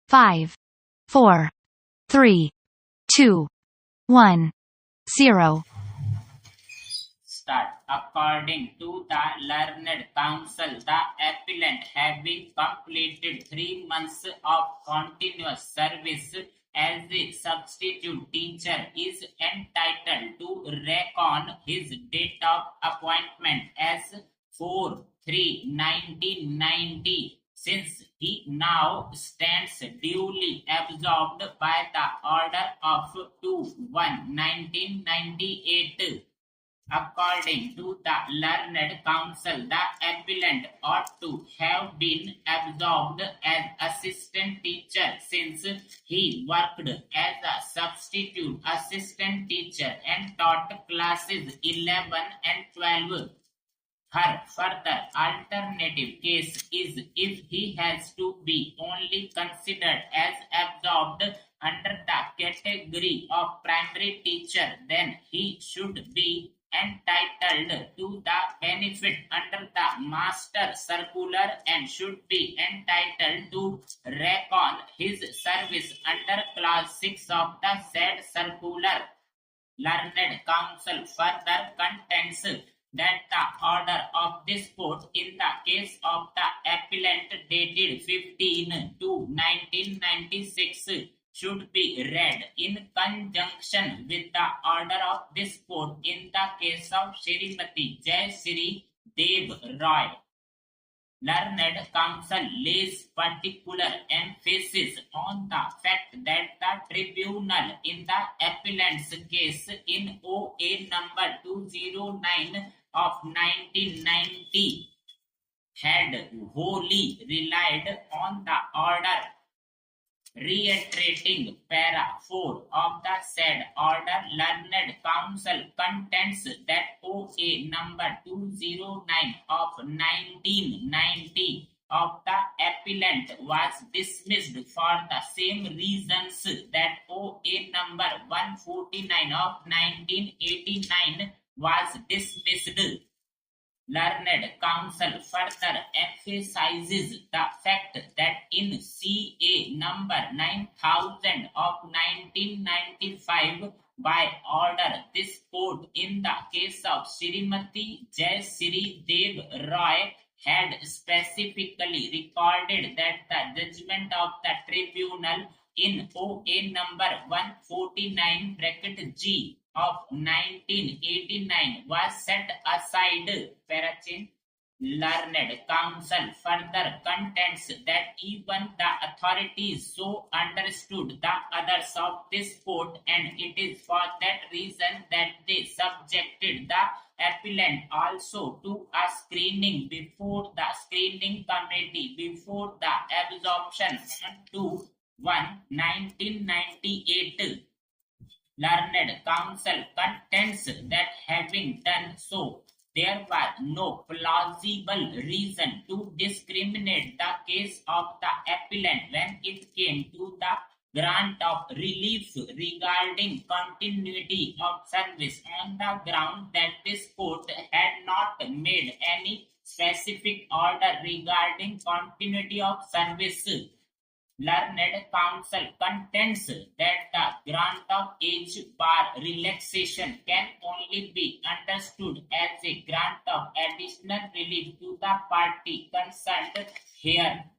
5, 4, 3, 2, 1, 0. Start. According to the learned counsel, the appellant, having completed 3 months of continuous service as a substitute teacher, is entitled to reckon his date of appointment as 4/3/1990, since he now stands duly absorbed by the order of 2/1/1998. According to the learned counsel, the appellant ought to have been absorbed as assistant teacher since he worked as a substitute assistant teacher and taught classes 11 and 12. Her further alternative case is if he has to be only considered as absorbed under the category of primary teacher, then he should be entitled to the benefit under the master circular and should be entitled to reckon his service under clause 6 of the said circular. Learned counsel further contends that the order of this court in the case of the appellant dated 15/2/1996 should be read in conjunction with the order of this court in the case of Shrimati Jayashree Dev Roy. Learned counsel lays particular emphasis on the fact that the tribunal in the appellant's case in OA number 209 of 1990 had wholly relied on the order. Reiterating para 4 of the said order, learned counsel contends that OA number 209 of 1990 of the appellant was dismissed for the same reasons that OA number 149 of 1989 was dismissed. Learned counsel further emphasizes the fact that in CA number 9000 of 1995 by order, this court in the case of Shrimati Jayashree Dev Roy had specifically recorded that the judgment of the tribunal in OA number 149 bracket G of 1989 was set aside. Parachin. Learned counsel further contends that even the authorities so understood the orders of this court, and it is for that reason that they subjected the appellant also to a screening before the screening committee before the absorption on 2/1/1998. Learned counsel contends that having done so, there was no plausible reason to discriminate the case of the appellant when it came to the grant of relief regarding continuity of service on the ground that this court had not made any specific order regarding continuity of service. Learned counsel contends that the grant of age bar relaxation can only be understood as a grant of additional relief to the party concerned here.